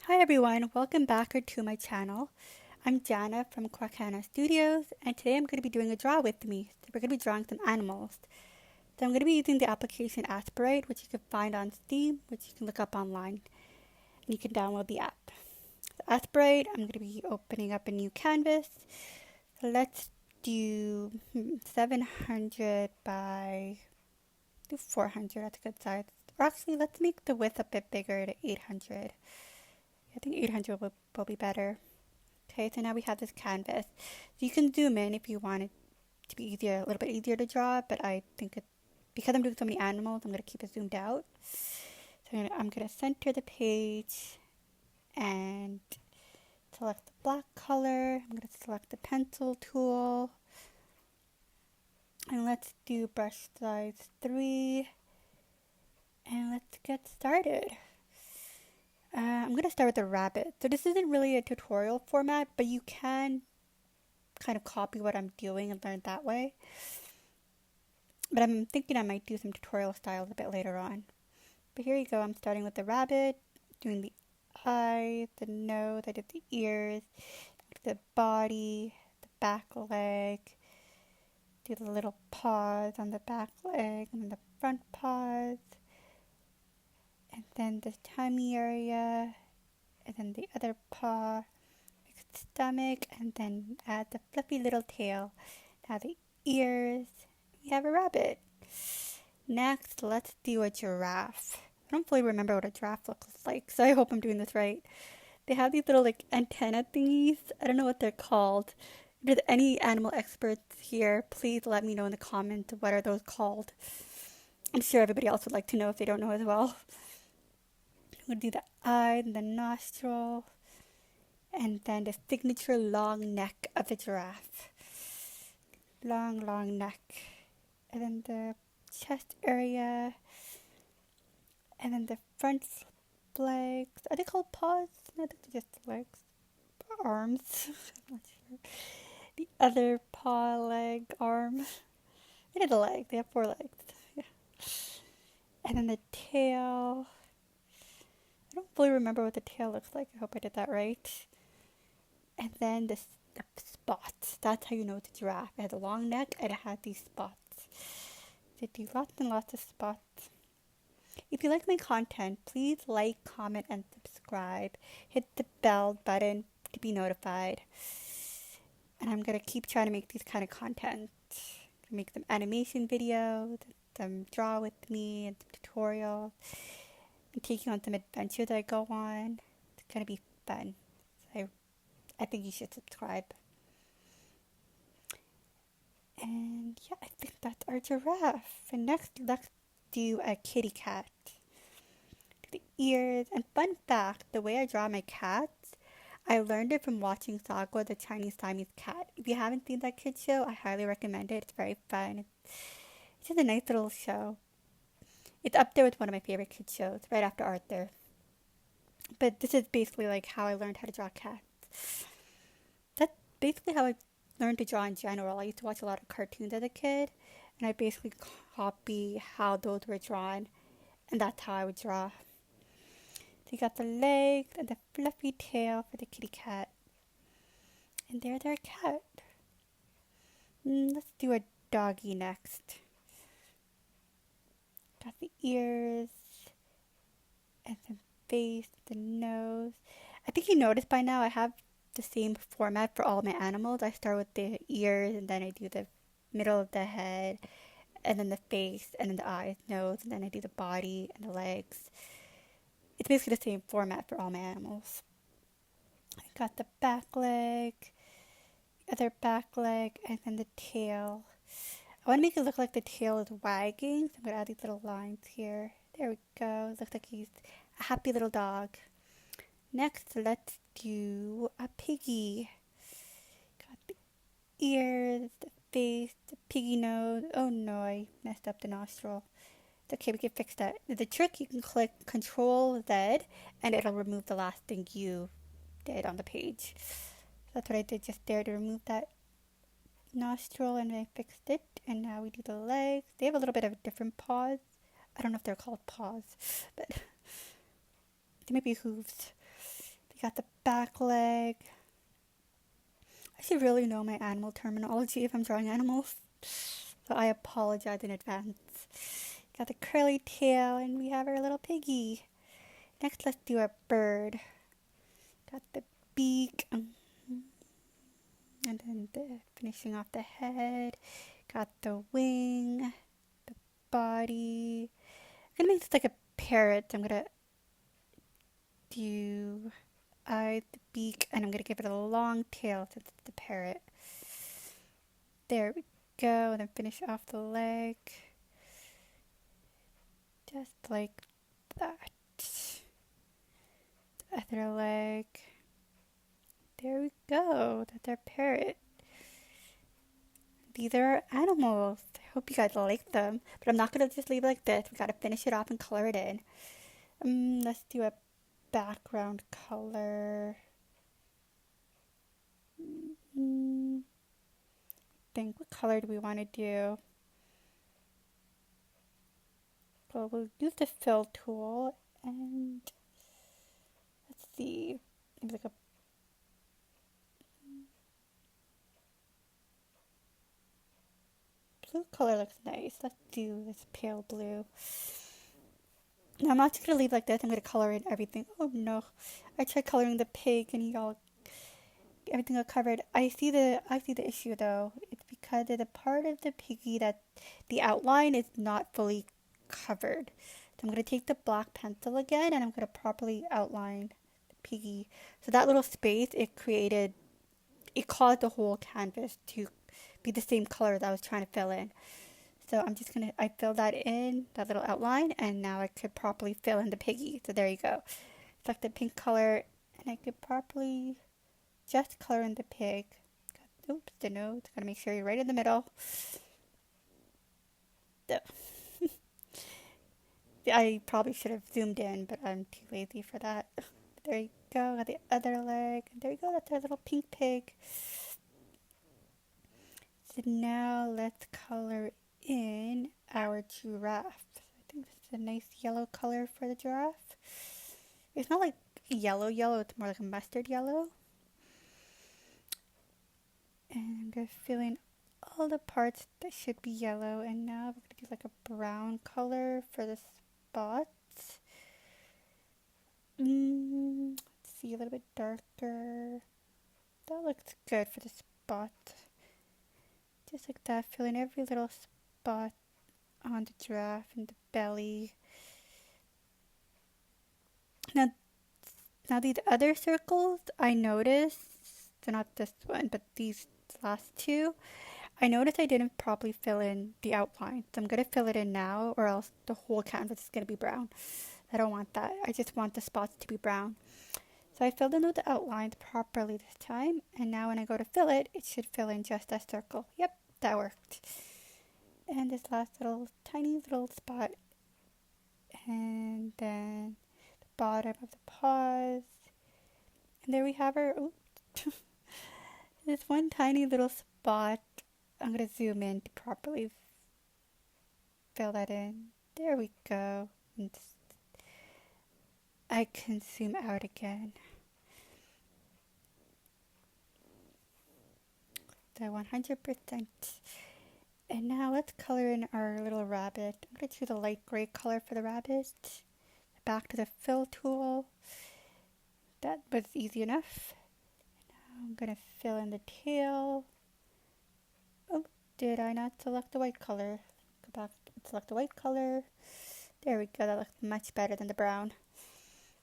Hi everyone, welcome back to my channel. I'm Jana from Quackana Studios, and today I'm going to be doing a draw with me. So we're going to be drawing some animals. So I'm going to be using the application Aseprite, which you can find on Steam, which you can look up online, and you can download the app. So Aseprite, I'm going to be opening up a new canvas. So let's do 700 by 400. That's a good size. Or actually, let's make the width a bit bigger to 800. I think 800 will be better. Okay, so now we have this canvas. So you can zoom in if you want it to be easier, a little bit easier to draw, but I think because I'm doing so many animals, I'm going to keep it zoomed out. So I'm going to center the page and select the black color. I'm going to select the pencil tool. And let's do brush size 3. And let's get started. I'm going to start with a rabbit. So this isn't really a tutorial format, but you can kind of copy what I'm doing and learn that way. But I'm thinking I might do some tutorial styles a bit later on. But here you go. I'm starting with the rabbit, doing the eyes, the nose, I did the ears, the body, the back leg, do the little paws on the back leg, and then the front paws, and then the tummy area, and then the other paw, stomach, and then add the fluffy little tail. Now the ears. We have a rabbit. Next, let's do a giraffe. I don't fully remember what a giraffe looks like, so I hope I'm doing this right. They have these little antenna thingies. I don't know what they're called. If there's any animal experts here, please let me know in the comments what are those called. I'm sure everybody else would like to know if they don't know as well. We'll do the eye and the nostril, and then the signature long neck of the giraffe. Long neck. And then the chest area, and then the front legs. Are they called paws? No, I think they're just legs. Arms. I'm not sure. The other paw, leg, arm. It is a leg. They have 4 legs. Yeah. And then the tail. I don't fully remember what the tail looks like. I hope I did that right. And then the spots. That's how you know it's a giraffe. It has a long neck and it has these spots. They do lots and lots of spots. If you like my content, please like, comment, and subscribe. Hit the bell button to be notified. And I'm going to keep trying to make these kind of content. Make some animation videos, some draw with me, and some tutorials. And take you on some adventures I go on. It's going to be fun. So I think you should subscribe. And yeah, I think that's our giraffe. And next, let's do a kitty cat. The ears. And fun fact, the way I draw my cats, I learned it from watching Sagwa, the Chinese Siamese cat. If you haven't seen that kid show, I highly recommend it. It's very fun. It's just a nice little show. It's up there with one of my favorite kid shows, right after Arthur. But this is basically like how I learned how to draw cats. That's basically how I learned to draw in general. I used to watch a lot of cartoons as a kid, and I basically copy how those were drawn, and that's how I would draw. So you got the legs and the fluffy tail for the kitty cat. And there's our cat. Let's do a doggy next. Got the ears and the face, the nose. I think you noticed by now I have the same format for all my animals. I start with the ears, and then I do the middle of the head, and then the face, and then the eyes, nose, and then I do the body and the legs. It's basically the same format for all my animals. I got the back leg, other back leg, and then the tail. I want to make it look like the tail is wagging, so I'm going to add these little lines here. There we go. It looks like he's a happy little dog. Next, let's do a piggy. Got the ears, the face, the piggy nose. Oh no, I messed up the nostril. It's okay, we can fix that. The trick, you can click Control Z and it'll remove the last thing you did on the page. So that's what I did just there to remove that nostril, and I fixed it. And now we do the legs. They have a little bit of different paws. I don't know if they're called paws, but they might be hooves. got the back leg. I should really know my animal terminology if I'm drawing animals, so I apologize in advance. Got the curly tail, and we have our little piggy. Next, let's do a bird. Got the beak, and then finishing off the head. Got the wing, the body. I'm gonna make this like a parrot. I'm gonna do the beak, and I'm gonna give it a long tail since it's the parrot. There we go, and then finish off the leg. Just like that. The other leg. There we go. That's our parrot. These are our animals. I hope you guys like them. But I'm not going to just leave it like this. We got to finish it off and color it in. Let's do a background color. Think, what color do we want to do? Well, we'll use the fill tool and let's see. Maybe like a blue color looks nice. Let's do this pale blue. Now I'm not just gonna leave like this. I'm gonna color in everything. Oh no! I tried coloring the pig and everything got covered. I see the issue though. It's because there's a part of the piggy that the outline is not fully covered. So I'm gonna take the black pencil again and I'm gonna properly outline the piggy. So that little space it caused the whole canvas to be the same color that I was trying to fill in. So I fill that in, that little outline, and now I could properly fill in the piggy. So there you go. Select the pink color, and I could properly just color in the pig. Oops, the nose. Gotta make sure you're right in the middle. So. I probably should have zoomed in, but I'm too lazy for that. There you go. Got the other leg. There you go. That's our little pink pig. So now let's color in our giraffe. I think this is a nice yellow color for the giraffe. It's not like yellow, it's more like a mustard yellow. And I'm going to fill in all the parts that should be yellow. And now we're going to do like a brown color for the spots. Let's see, a little bit darker. That looks good for the spot. Just like that, fill in every little spot on the giraffe and the belly. Now these other circles, I noticed, so not this one, but these last two, I noticed I didn't properly fill in the outline. So I'm going to fill it in now, or else the whole canvas is going to be brown. I don't want that. I just want the spots to be brown. So I filled in with the outlines properly this time, and now when I go to fill it, it should fill in just that circle. Yep, that worked. And this last tiny little spot, and then the bottom of the paws, and there we have our, this one tiny little spot. I'm going to zoom in to properly fill that in. There we go. And I can zoom out again. So 100%. And now let's color in our little rabbit. I'm going to choose a light gray color for the rabbit. Back to the fill tool. That was easy enough. Now I'm going to fill in the tail. Oh, did I not select the white color? Go back and select the white color. There we go. That looks much better than the brown.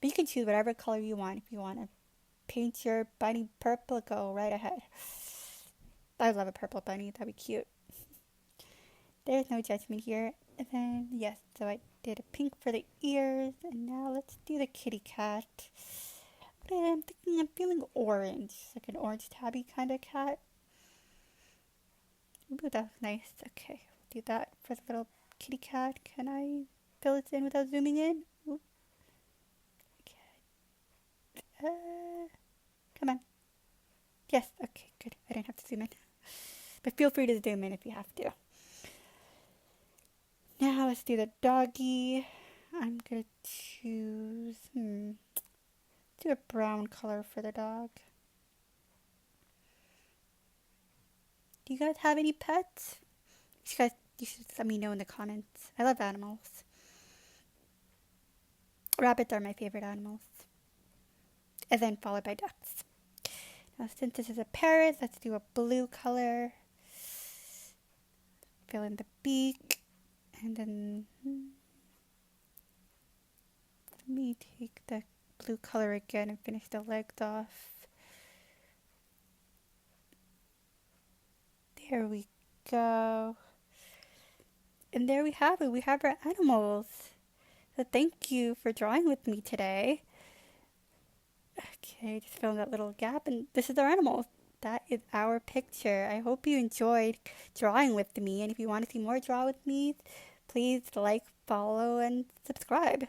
But you can choose whatever color you want. If you want to paint your bunny purple, go right ahead. I love a purple bunny. That'd be cute. There's no judgment here. And then, yes, so I did a pink for the ears. And now let's do the kitty cat. I'm thinking I'm feeling orange. Like an orange tabby kind of cat. Ooh, that's nice. Okay, we'll do that for the little kitty cat. Can I fill it in without zooming in? Ooh. Okay. Come on. Yes, okay, good. I didn't have to zoom in. But feel free to zoom in if you have to. Now let's do the doggy. I'm going to choose Do a brown color for the dog. Do you guys have any pets? You should let me know in the comments. I love animals. Rabbits are my favorite animals. And then followed by ducks. Now since this is a parrot, let's do a blue color. Fill in the beak. And then let me take the blue color again and finish the legs off. There we go. And there we have it. We have our animals. So thank you for drawing with me today. Okay, just fill in that little gap. And this is our animals. That is our picture. I hope you enjoyed drawing with me. And if you want to see more draw with me, please like, follow, and subscribe.